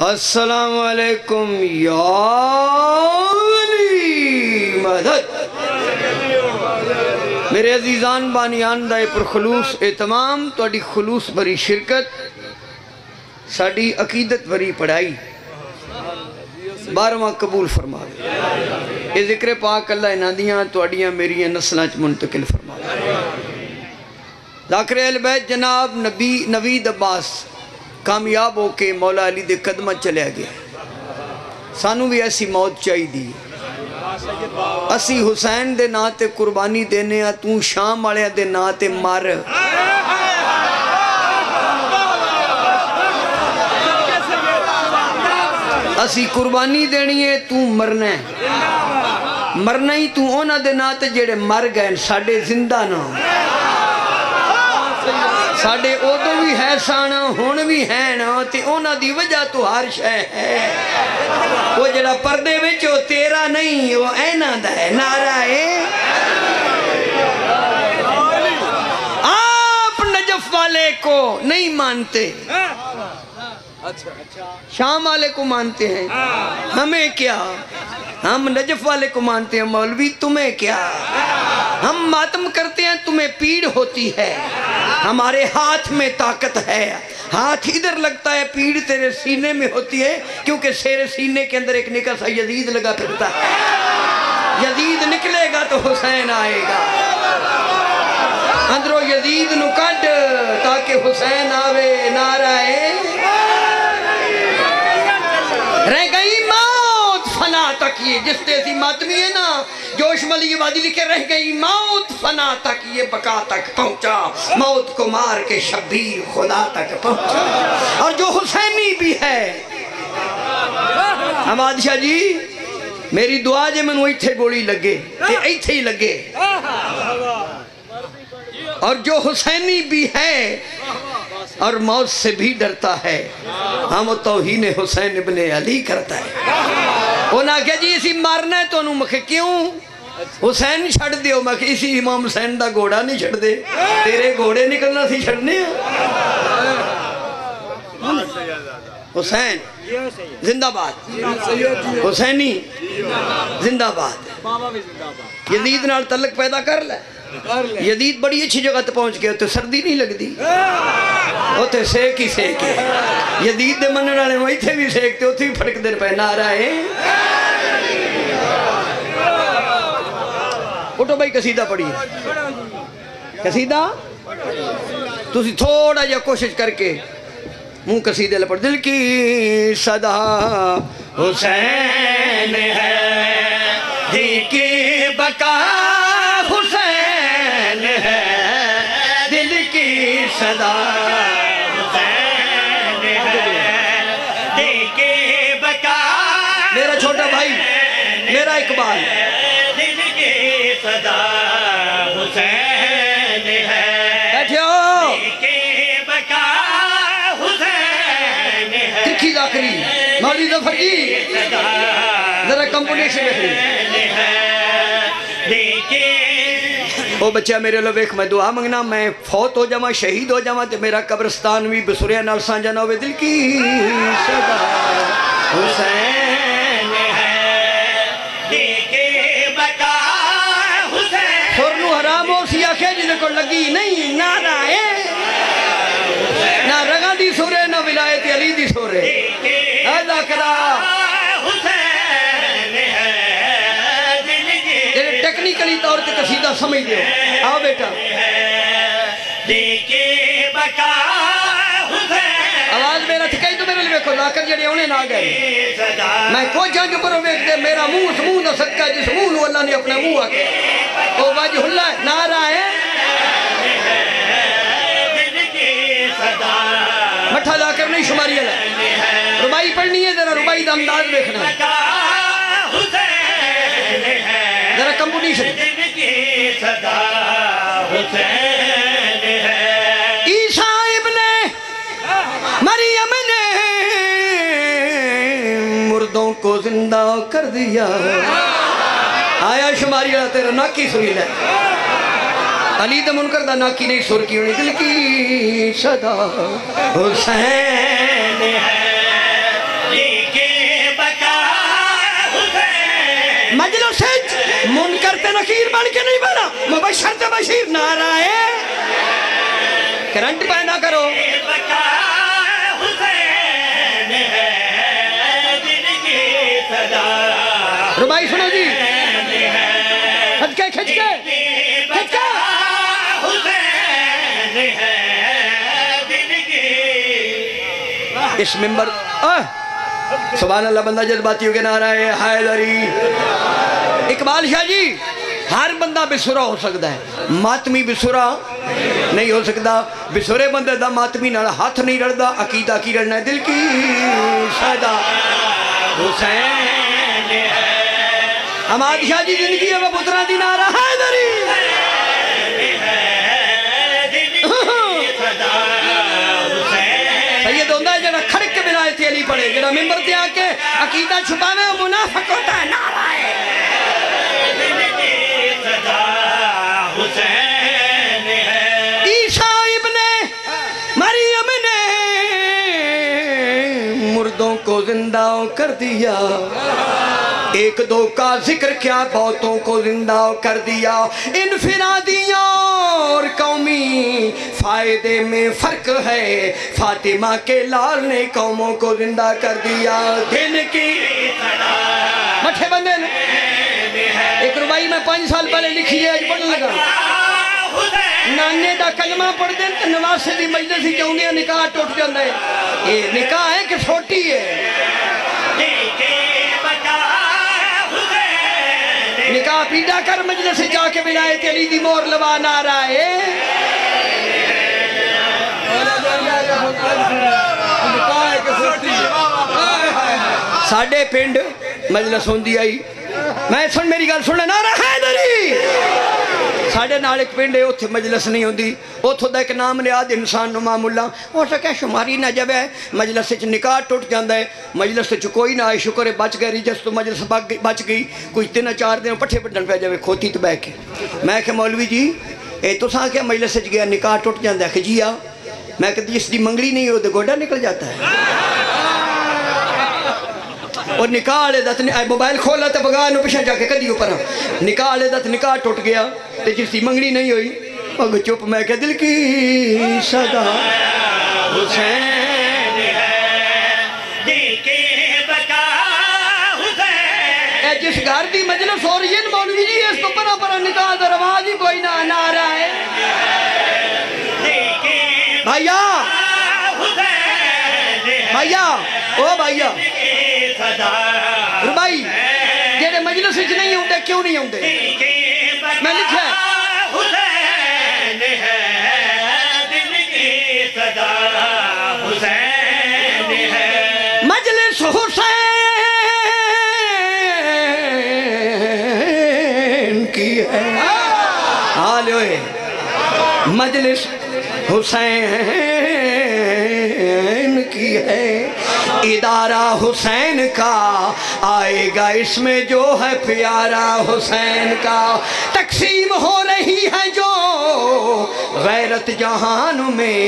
السلام علیکم یا ولی مدد۔ میرے عزیزان بانیان دائے پر خلوص اہتمام، تو اڈی خلوص بری شرکت، ساڑی عقیدت بری پڑھائی 12واں قبول فرما دے۔ یہ ذکر پاک اللہ انادیاں تو اڈیاں میری نسلانچ منتقل فرما دے۔ ذاکر اہل بیت جناب نوید عباس کامیاب ہو کے مولا علی دے قدمہ چلے گئے۔ سانو بھی ایسی موت چاہی دی، اسی حسین دے ناتے قربانی دینے ہیں، تو شام والے دے ناتے مار۔ اسی قربانی دینی ہے، تو مرنا ہے، مرنا ہی تو اونا دے ناتے جڑے مر گئے ساڑے زندہ نہ، ساڑے اودو بھی ہے سانا ہون بھی ہے نا، تے اونا دی وجہ تو ہر شے ہے۔ وہ جڑا پردے وچو تیرا نہیں، وہ اینا دا ہے، نعرہ ہے۔ آپ نجف والے کو نہیں مانتے، شام والے کو مانتے ہیں، ہمیں کیا؟ ہم نجف والے کو مانتے ہیں، مولوی تمہیں کیا؟ ہم ماتم کرتے ہیں، تمہیں پیڑ ہوتی ہے، ہمارے ہاتھ میں طاقت ہے، ہاتھ ادھر لگتا ہے، پیڑ تیرے سینے میں ہوتی ہے، کیونکہ تیرے سینے کے اندر ایک نکا سا یزید لگا پھرتا ہے، یزید نکلے گا تو حسین آئے گا، اندروں یزید نو کڈ تاکہ حسین آوے، نعرہ ہے۔ رہ گئی موت فنا تک، یہ جس تیسی ماتمی ہے نا، جوش ملی وادی لکھے رہ گئی موت فنا تک، یہ بقا تک پہنچا، موت کو مار کے شبیر خدا تک پہنچا۔ اور جو حسینی بھی ہے، حماد شاہ جی میری دعا جے منو ایتھے گوڑی لگے تے ایتھے ہی لگے، اور جو حسینی بھی ہے اور موت سے بھی ڈرتا ہے، ہم توہین حسین ابن علی کرتا ہے۔ انہاں کہا جی اسی مارنا ہے تو انہوں مکھے کیوں؟ حسین چھڑ دیو، مکھے اسی امام حسین دا گھوڑا نہیں چھڑ دے، تیرے گھوڑے نکلنا سی چھڑنے ہیں۔ حسین زندہ باد، حسینی زندہ باد، یزید نال تعلق پیدا کر لے۔ یزید بڑی اچھی جگہ تے پہنچ گئے، تے سردی نہیں لگ دی، تے سیک ہی سیک ہے، یزید دے منن والے وہی تھے بھی سیکتے، اتھے بھی پھڑک دیر پہ نعرہ ہے۔ اٹھو بھائی قصیدہ پڑھی، قصیدہ تسی تھوڑا جا کوشش کر کے منہ قصیدے لے پڑھ۔ دل کی صدا حسین ہے، دل کی بقا حسین ہے، دل کی صدا حسین ہے، دل کی بقا میرا چھوٹا بھائی میرا اقبال، دل کی صدا حسین ہے، بیٹھو، دل کی بقا حسین ہے، ترکی ذاکری مولوی ظفر جی ذرا کمپونیشن میں او بچہ میرے لو ایک میں دعا منگنا، میں فوت ہو جاواں شہید ہو جاواں تے میرا قبرستان بھی بسریہ نال سانجا نہ ہوئے۔ دل کی صدا حسین ہے، دل کی بقا حسین، سرنو حرام ہو سیا کھے جنہ کو لگی نہیں، نعرہ ہے، نہ رگا دی سورے نہ ولایت علی دی سورے، ایدہ کرا ٹیکنیکلی طور تے قصیدہ سمجھ دے، آؤ بیٹا، آواز میرا تھکائی تو میرے لئے کو لاکر جڑے انہیں نہ گئے، میں کو جنگ پر ویک دے، میرا منہ سمون نہ صدقہ جس منہ اللہ نے اپنے منہ آکے، او واجہ اللہ نعرہ ہے، مٹھا لاکر نہیں شماری اللہ، ربائی پڑھنی ہے ذرا ربائی دا انداز دیکھنا ہے، ذرا کمپونیشن۔ عیسیٰ ابن مریم نے مردوں کو زندہ کر دیا، آیا شماری اللہ تیرا ناکی سنی لے، علی دا منکر دا ناکی نہیں سر کی دل کی صدا حسین ہے مجلس منکر تے نکیر بن کے نہیں بنا مبشر تے بشیر نعرہ ہے کرنٹ پیدا کرو ربائی سنو جی کھچ کے کھچ کے کھچ کے اس ممبر سبحان اللہ بندہ جذباتی ہو کے نعرہ ہے حیدری اقبال شاہ جی ہر بندہ بسرا ہو سکتا ہے ماتمی بسرا نہیں ہو سکتا بسرے بندے دا ماتمی نہ ہاتھ نہیں رڑدا عقیدہ کی رڑنا ہے دل کی صدا حسین ہے حماد شاہ جی زندگی ہے وہ پترہ دی نعرہ حیدری سید ہوندہ ہے جنہا کھڑک کے بلایت علی پڑے جنہا ممبر تے آکے عقیدہ چھپاوے وہ منافق ہوتا ہے نعرہ ہے عیسیٰ ابن مریم نے مردوں کو زندہ کر دیا ایک دو کا ذکر کیا بہتوں کو زندہ کر دیا انفرادیوں اور قومی فائدے میں فرق ہے فاطمہ کے لال نے قوموں کو زندہ کر دیا دل کی مٹھے بندے نے ایک ربائی میں 5 سال پہلے لکھی ہے پڑھنے لگا نانے دا کلمہ پڑھ دیں تو نواسے دی مجلسی چاہوں گے نکاح ٹوٹ جاندہ ہے یہ نکاح ہے کہ چھوٹی ہے نکاح پیدا کر مجلس جا کے ولایت علی دی مور لوا نعرہ ہے ساڑھے پنڈ مجلس ہوندی آئی میں سن میری گل سننے نعرہ حیدری ساڑھے نال ایک پنڈ ہے اتھے مجلس نہیں ہوندی اتھو دا ایک نام نیاد انسان نمام اللہ وہ سکے شماری نہ جب ہے مجلس سے نکاح ٹوٹ جاندہ ہے مجلس سے کوئی نہ آئے شکر ہے بچ گئے ریجس تو مجلس بچ گئی کچھ 3-4 دن پٹھے پٹھن پہ جب کھوتی تو بہ کے میں کہ مولوی جی اے تو ساں کہ مجلس سے گیا نکاح ٹوٹ جاندہ ہے خجیا میں کہ جس دی منگڑی نہیں ہو تو گوڑا نکل جاتا ہے اور نکاح لے دت موبائل کھولا تو بگاہ نو پیچھے جا کے کدی اوپر نکاح لے دت نکاح ٹوٹ گیا تے جس دی منگڑی نہیں ہوئی اگ چپ میں کہ دل کی صدا حسین ہے دل کی بقا حسین اے جس گھر دی مجلس ہو رہی ہے مولوی جی اس کو پرا پرا نکاح دا رواج ہی کوئی نہ رہا ہے بھائیا بھائیا او بھائیا ربائی جیڑے مجلس اچھ نہیں ہوندے کیوں نہیں ہوندے میں لکھا ہے حسین ہے دل کی صدا حسین ہے مجلس حسین کی ہے حال ہوئے مجلس حسین کی ہے ادارہ حسین کا آئے گا اس میں جو ہے پیارا حسین کا تقسیم ہو رہی ہے جو غیرت جہان میں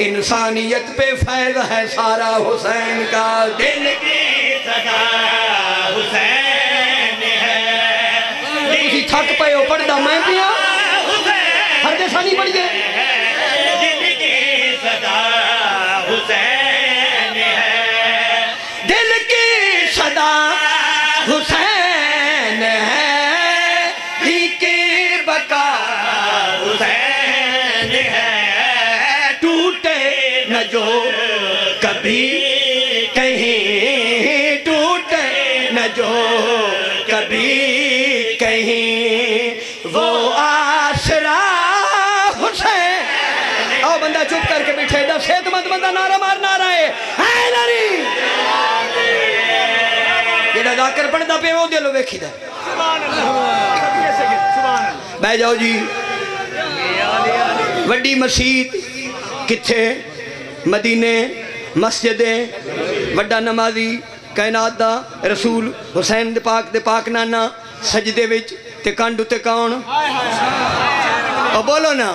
انسانیت پہ فیض ہے سارا حسین کا دل کی صدا حسین ہے تسی تھک پہ ہو پڑھدا میں پیا ہر دے ثانی پڑھئے دل کی صدا حسین ہے دل کی صدا حسین ہے ہی کی بقا حسین ہے ٹوٹے نہ جو کبھی کہیں ٹوٹے نہ جو کبھی کہیں وہ آسرا حسین آؤ بندہ چپ کر کے بیٹھے دا صحت مند بندہ نعرہ مارنا رہا ہے حیدری جیڑا ذاکر پڑھدا پہ وہ دلو ویکھی دا بہ جاؤ جی وڈی مسجد کتھے مدینے مسجدیں وڈا نمازی کائنات دا رسول حسین دے پاک نانا سجدے وچ تے کانڈو تے کون اور بولو نا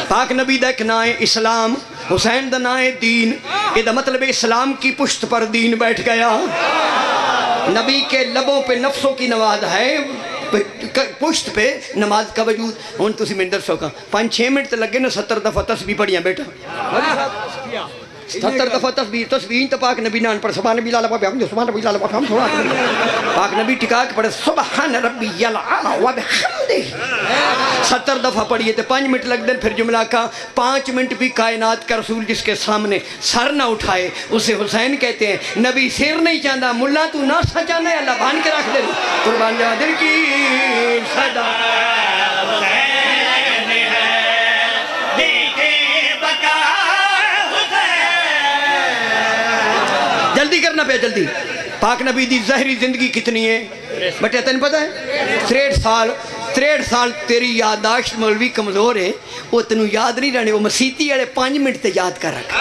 پاک نبی دا ایک نا ہے اسلام، حسین دا نا ہے دین، یہ دا مطلب اسلام کی پشت پر دین بیٹھ گیا۔ نبی کے لبوں پہ نفسوں کی نماز ہے، پشت پہ نماز کا وجود۔ ہون تسی میں درسو کا 5-6 منٹ لگے نا 70 دفعہ تسبیح پڑھیاں بیٹا، 70 دفعہ تسبیح تو پاک نبی نان پر سبحان نبی لالا پاک سبحان نبی لالا پاک تھوڑا پاک نبی ٹکا کے پڑھے سبحان ربی العلی و بحمدہ 70 دفعہ پڑھیے تو 5 منٹ لگ دیں۔ پھر جملہ کا 5 منٹ بھی کائنات کا رسول جس کے سامنے سر نہ اٹھائے اسے حسین کہتے ہیں۔ نبی سیر نہیں چاہتا، ملا تو نہ سچانا ہے، اللہ بان کے رکھ دے قربان جا دل کی صدا جلدی کرنا پہ جلدی۔ پاک نبی دی ظاہری زندگی کتنی ہے بٹے تین پتہ ہے 63 سال تیری یادداشت مولوی کمزور ہے، وہ تنوں یاد نہیں رہنے، وہ مسیتی والے 5 منٹ تے یاد کر رکھا۔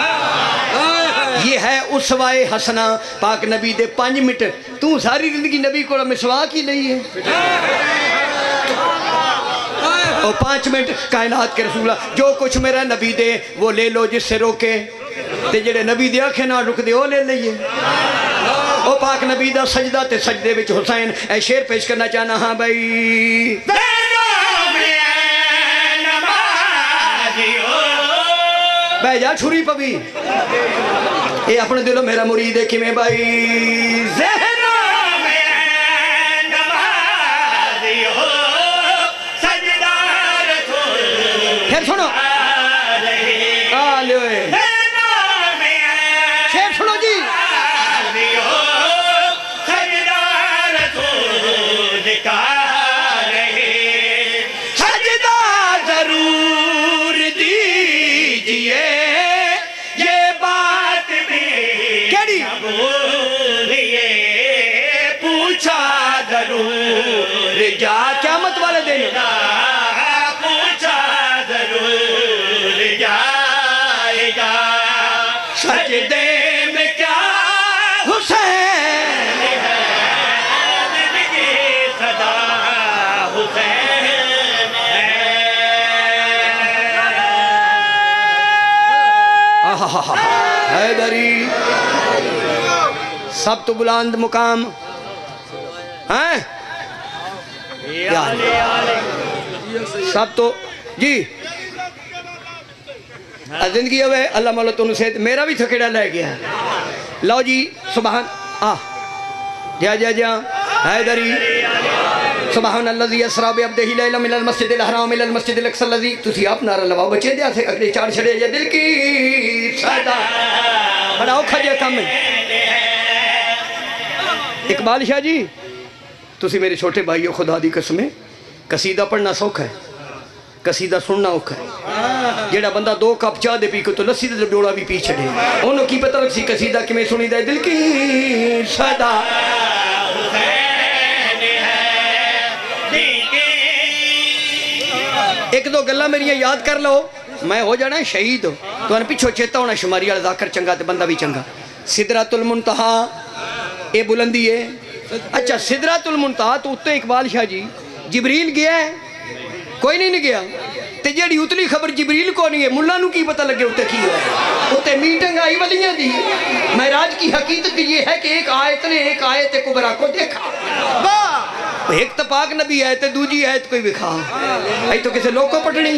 یہ ہے اسوائے حسنہ پاک نبی دے 5 منٹ۔ تو ساری زندگی نبی کو مسواک ہی نہیں ہے اور 5 منٹ کائنات کے رسولہ جو کچھ میرا نبی دے وہ لے لو جس سے روکے، تے جڑے نبی دے آنکھیں نہ رک دے وہ لے لئیے۔ او پاک نبی دا سجدہ تے سجدے وچ حسین اے شعر پیش کرنا چاہنا ہاں بھائی بھائی جا چھری پبی اے اپنے دلوں میرا مرید ہے کہ میں بھائی پھر سنو آلوے شیر سنو جی سجدہ ضرور دیجئے یہ بات بھی کیڑی پوچھا ضرور جا قیامت والے دن پوچھا ضرور جائے گا سجدے میں کیا حسین ہے زندگی صدا حسین ہے حیدری سب تو بلند مقام ہیں سب تو جی زندگی ہوئے اللہ مولا تو انہوں سے میرا بھی تھکڑا لے گیا لو جی سبحان جا جا جا حیدری سبحان اللذی اسرا بعبدہ لیلا من المسجد الحرام الى المسجد الاقصی اللذی تسی آپ نعرہ لواؤ بچے دیا سے اگلے 4 چھڑے جا دل کی صدا بڑا اوکھا جا کام ہے اقبال شاہ جی تسی میرے چھوٹے بھائیو خدا دی قسمیں قصیدہ پڑھنا سوکھا ہے قصیدہ سننا اوکھا ہے جیڑا بندہ 2 کپ چاہ دے پی کو تو لسی دے ڈوڑا بھی پی چھڑے انہوں کی پتہ رکھ سی قصیدہ کہ میں سنی دے دل کی صدا ایک دو گلہ میری یاد کر لو میں ہو جانا ہے شہید ہو تو انہیں پیچھو چیتا ہونا شماری والا ذاکر چنگا تے بندہ بھی چنگا سدرۃ المنتہا اے بلندی ہے اچھا سدرۃ المنتہا تو اتنے اقبال شاہ جی جبریل گیا ہے کوئی نہیں گیا تے جیڑی اتلی خبر جبریل کو نہیں ہے ملا نو کی پتہ لگے اتنے کی ہے اتنے میٹنگ آئی ولیاں دی معراج کی حقیقت یہ ہے کہ ایک آیت نے ایک آیت کبرا کو دیکھا ایک تو پاک نبی آیت ہے دوجی آیت کوئی بکھا ای تو کسے لوگ کو پٹنی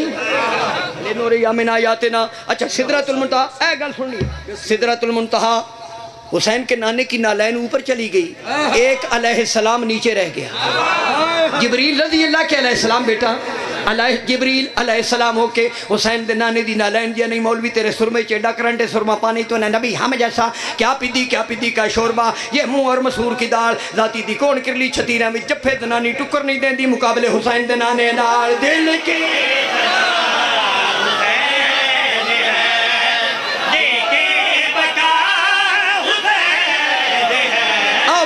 لینو ریا من آیاتنا اچھا سدرۃ المنتہا اے گل سن لی سدرۃ المنتہا حسین کے نانے کی نالین اوپر چلی گئی ایک علیہ السلام نیچے رہ گیا جبریل رضی اللہ کے علیہ السلام بیٹا جبریل علیہ السلام ہو کے حسین دے نانے دی نالین دیا نہیں مولوی تیرے سرمے چیڈا کرنٹے سرما پانی تو نبی ہم جیسا کیا پی کا شوربہ یہ منہ اور مسور کی دال ذاتی دی کون کرلی چھتیرہ میں جفے دنانی ٹکر نہیں دین دی مقابلے حسین دے نانے نال دل کی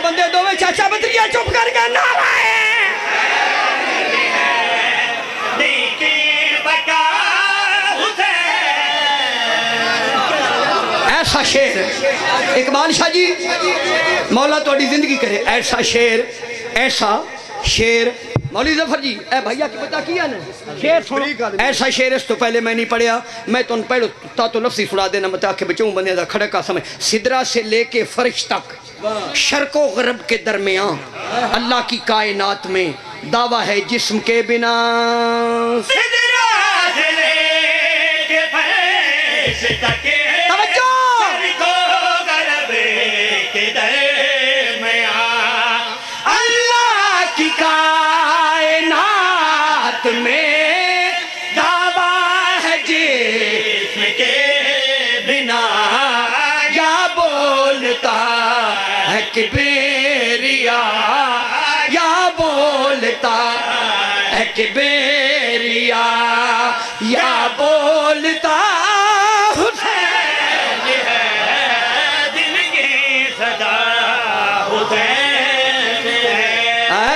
بندے دووے چاچا بطریہ چپ کر گیا نعرہ ایسا شیر اقبال شاہ جی مولا تو اڈی زندگی کرے ایسا شیر مولوی ظفر جی اے بھائیا کی پتہ کیا نا شیر سنو ایسا شیر اس تو پہلے میں نہیں پڑھیا میں تو ان پہلو تا تو لفظی سنا دینا متا کہ بچوں بندے دا کھڑکا سمجھ سدرہ سے لے کے فرش تک شرق و غرب کے درمیان اللہ کی کائنات میں دعویٰ ہے جسم کے بنا سدرہ سے لے کے فرش تک توجہ شرق و غرب کے درمیان اللہ کی کائنات میں دعویٰ ہے جسم کے بنا یا بولتا ہے کبریا یا بولتا ہے کبریا یا بولتا حسین ہے دل کی صدا حسین ہے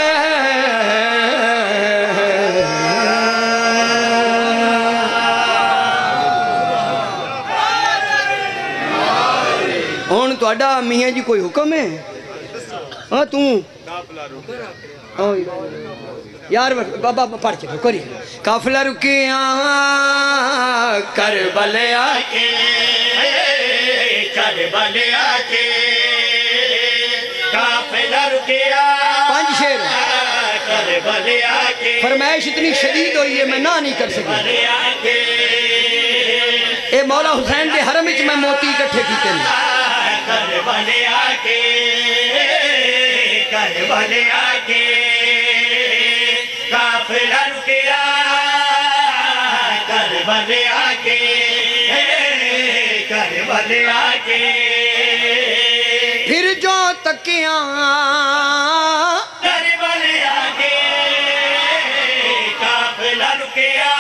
ہون تو اڈا میاں جی کوئی حکم ہے ہاں توں یار بابا پڑھ چکو کری قافلہ رکیا کربلا کے کربلا کے قافلہ رکیا پانچ شیر کربلا کے فرمائش اتنی شدید ہوئی ہے میں نہ نہیں کر سکی کربلا کے اے مولا حسین دے حرم وچ میں موتی اکٹھے کیتے ہیں کربلا کے کربلا کے قافلہ رکیا کربلا کے کربلا کے پھر جو تکیاں کربلا کے قافلہ رکیا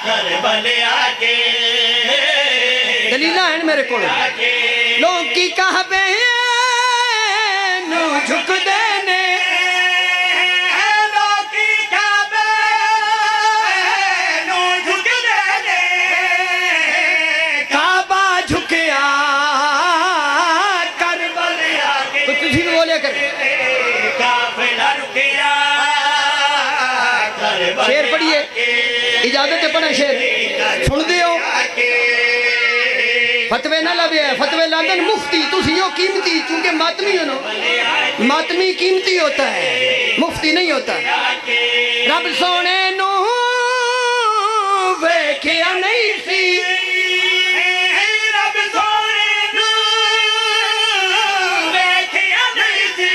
کربلا کے دلیلہ ہیں میرے کو لوگ کی کہبے نو جھک دینے کعبہ جھکیا کربلا کے تو تجھی بھی بولے کر قافلہ رکیا کربلا شیر پڑھئے اجازت پڑھا شیر سن دیو فتوے نہ لبے فتوے لاندن مفتی تو سیو قیمتی چونکہ ماتمی ہو نا ماتمی قیمتی ہوتا ہے مفتی نہیں ہوتا رب سونے نو ویکھیا نہیں سی رب سونے نو ویکھیا نہیں سی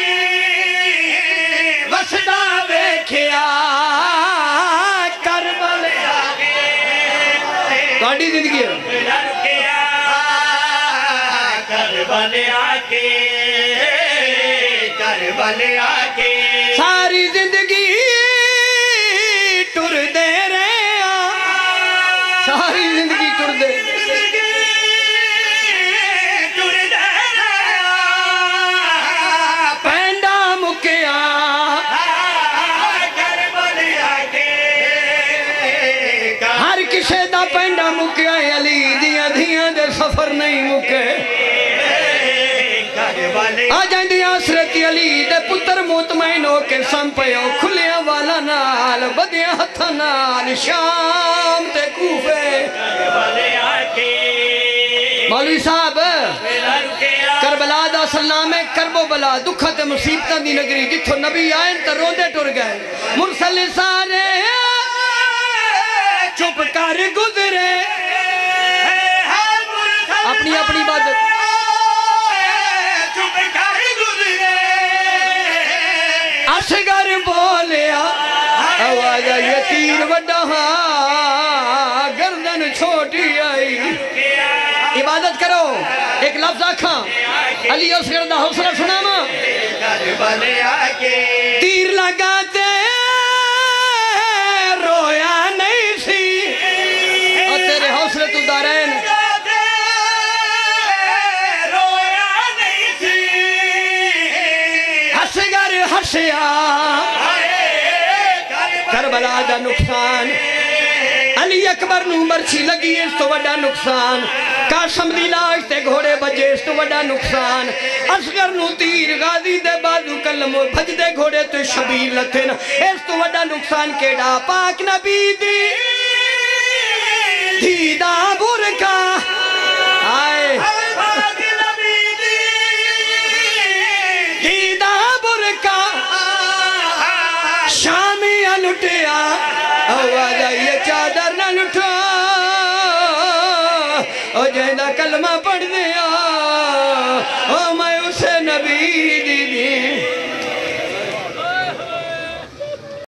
وسدا ویکھیا کربلا تہاڈی زندگی ہے کربلا کے کربلا کے ساری زندگی ٹر دے رہے ساری زندگی ٹر دے پینڈا مکیا کربلا کے ہر کسے دا پینڈا مکیا علی دیاں دیاں دے سفر نہیں مکے آ جائیں دی آسرتی علی دے پتر مطمئن ہو کے سم پیو کھلیاں والا نال بدیاں ہتھا نال شام تے کوفے مولوی صاحب کربلا دا سلام ہے کرب و بلا دکھا تے مصیبتاں دی نگری جتھو نبی آئیں تے روندے ٹر گئے مرسل سارے چپ کر گزرے اپنی اپنی عبادت اصغر بولیا آوازہ یہ تیر وڈا ہاں گردن چھوٹی آئی عبادت کرو ایک لفظ آکھاں علی اصغر دا حوصلہ سنا ماں تیر لگاتے رویا نہیں سی اور تیرے حوصلے تو دارین اصغر ہسیا کربلا دا نقصان علی اکبر نو مرچی لگی اس تو وڈا نقصان قاسم دی لاش تے گھوڑے بجے اس تو بڑا نقصان اصغر نو تیر غازی دے بازو کلم بھج دے گھوڑے تو شبیر لتھے نا اس تو بڑا نقصان کیڑا پاک نبی دی دیدہ برکا آئے پاک نبی دی دیدہ برکا شامیہ لٹیا آوازہ یہ چادر نہ لٹھا او جہدہ کلمہ پڑھ دیا